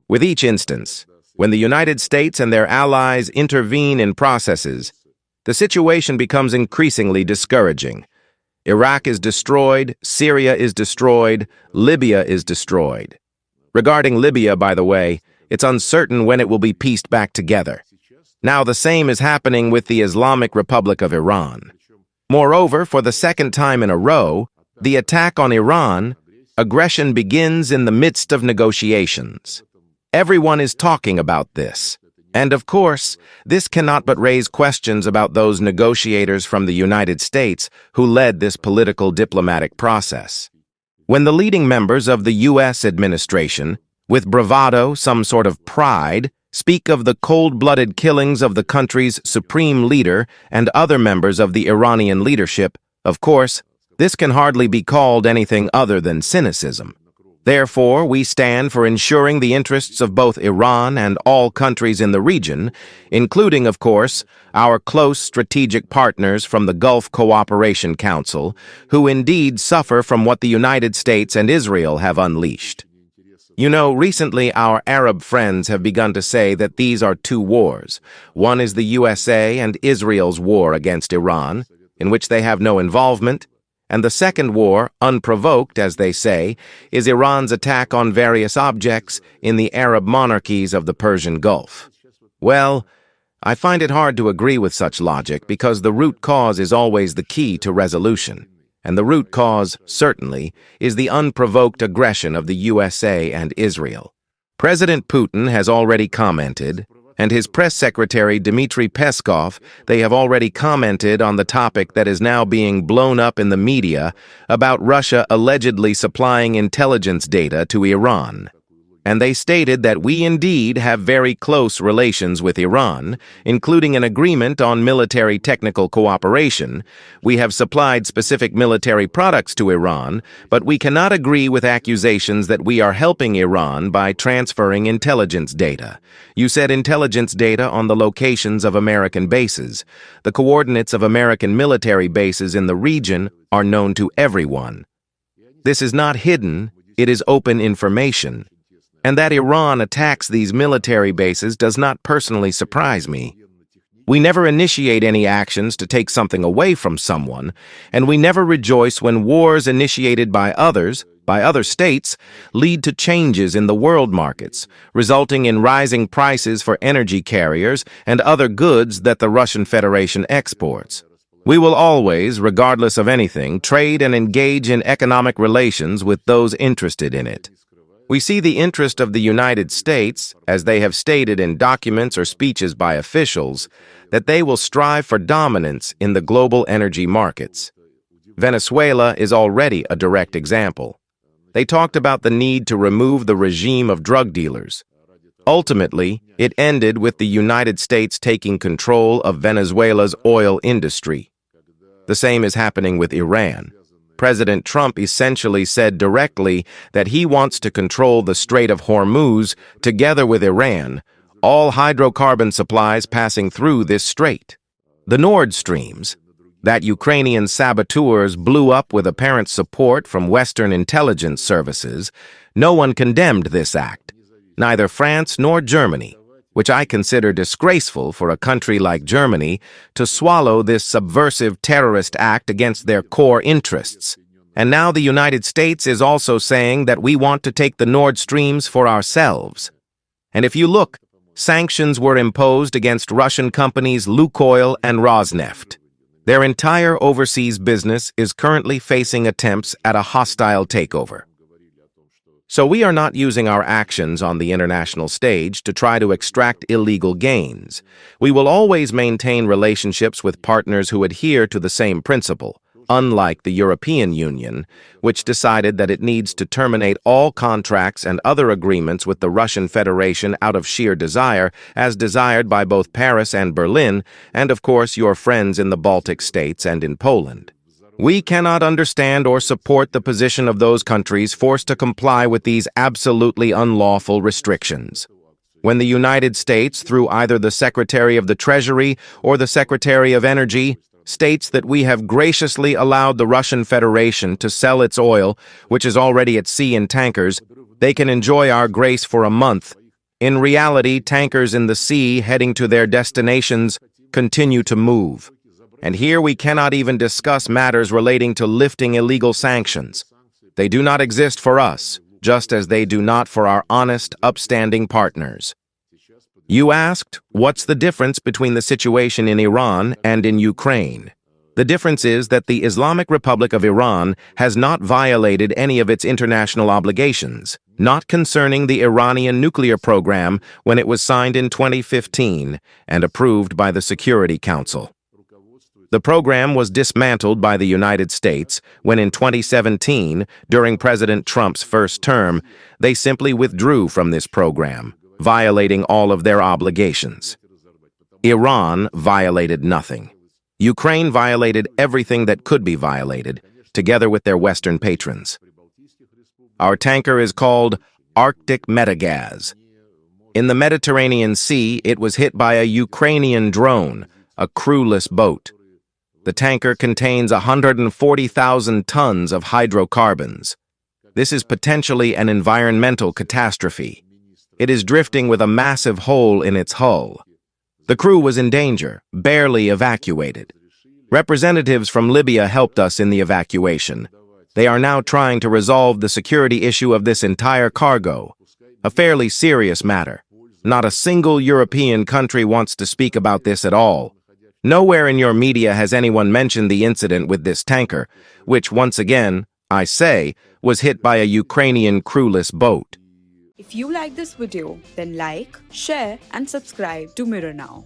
With each instance, when the United States and their allies intervene in processes, the situation becomes increasingly discouraging. Iraq is destroyed, Syria is destroyed, Libya is destroyed. Regarding Libya, by the way, it's uncertain when it will be pieced back together. Now the same is happening with the Islamic Republic of Iran. Moreover, for the second time in a row, the attack on Iran, aggression begins in the midst of negotiations. Everyone is talking about this. And of course, this cannot but raise questions about those negotiators from the United States who led this political diplomatic process. When the leading members of the U.S. administration, with bravado, some sort of pride, speak of the cold-blooded killings of the country's supreme leader and other members of the Iranian leadership, of course, this can hardly be called anything other than cynicism. Therefore, we stand for ensuring the interests of both Iran and all countries in the region, including, of course, our close strategic partners from the Gulf Cooperation Council, who indeed suffer from what the United States and Israel have unleashed. You know, recently our Arab friends have begun to say that these are two wars. One is the USA and Israel's war against Iran, in which they have no involvement, and the second war, unprovoked, as they say, is Iran's attack on various objects in the Arab monarchies of the Persian Gulf. Well, I find it hard to agree with such logic because the root cause is always the key to resolution. And the root cause, certainly, is the unprovoked aggression of the USA and Israel. President Putin has already commented, and his press secretary Dmitry Peskov, they have already commented on the topic that is now being blown up in the media about Russia allegedly supplying intelligence data to Iran. And they stated that we indeed have very close relations with Iran, including an agreement on military technical cooperation. We have supplied specific military products to Iran, but we cannot agree with accusations that we are helping Iran by transferring intelligence data. You said intelligence data on the locations of American bases. The coordinates of American military bases in the region are known to everyone. This is not hidden, it is open information. And that Iran attacks these military bases does not personally surprise me. We never initiate any actions to take something away from someone, and we never rejoice when wars initiated by other states, lead to changes in the world markets, resulting in rising prices for energy carriers and other goods that the Russian Federation exports. We will always, regardless of anything, trade and engage in economic relations with those interested in it. We see the interest of the United States, as they have stated in documents or speeches by officials, that they will strive for dominance in the global energy markets. Venezuela is already a direct example. They talked about the need to remove the regime of drug dealers. Ultimately, it ended with the United States taking control of Venezuela's oil industry. The same is happening with Iran. President Trump essentially said directly that he wants to control the Strait of Hormuz together with Iran, all hydrocarbon supplies passing through this strait. The Nord Streams, that Ukrainian saboteurs blew up with apparent support from Western intelligence services, no one condemned this act, neither France nor Germany, which I consider disgraceful for a country like Germany to swallow this subversive terrorist act against their core interests. And now the United States is also saying that we want to take the Nord Streams for ourselves. And if you look, sanctions were imposed against Russian companies Lukoil and Rosneft. Their entire overseas business is currently facing attempts at a hostile takeover. So we are not using our actions on the international stage to try to extract illegal gains. We will always maintain relationships with partners who adhere to the same principle, unlike the European Union, which decided that it needs to terminate all contracts and other agreements with the Russian Federation out of sheer desire, as desired by both Paris and Berlin, and of course your friends in the Baltic states and in Poland. We cannot understand or support the position of those countries forced to comply with these absolutely unlawful restrictions. When the United States, through either the Secretary of the Treasury or the Secretary of Energy, states that we have graciously allowed the Russian Federation to sell its oil, which is already at sea in tankers, They can enjoy our grace for a month. In reality, tankers in the sea heading to their destinations continue to move. And here we cannot even discuss matters relating to lifting illegal sanctions. They do not exist for us, just as they do not for our honest, upstanding partners. You asked, what's the difference between the situation in Iran and in Ukraine? The difference is that the Islamic Republic of Iran has not violated any of its international obligations, not concerning the Iranian nuclear program when it was signed in 2015 and approved by the Security Council. The program was dismantled by the United States when in 2017, during President Trump's first term, they simply withdrew from this program, violating all of their obligations. Iran violated nothing. Ukraine violated everything that could be violated, together with their Western patrons. Our tanker is called Arctic Metagaz. In the Mediterranean Sea, it was hit by a Ukrainian drone, a crewless boat. The tanker contains 140,000 tons of hydrocarbons. This is potentially an environmental catastrophe. It is drifting with a massive hole in its hull. The crew was in danger, barely evacuated. Representatives from Libya helped us in the evacuation. They are now trying to resolve the security issue of this entire cargo, a fairly serious matter. Not a single European country wants to speak about this at all. Nowhere in your media has anyone mentioned the incident with this tanker, which once again, I say, was hit by a Ukrainian crewless boat. If you like this video, then like, share and subscribe to Mirror Now.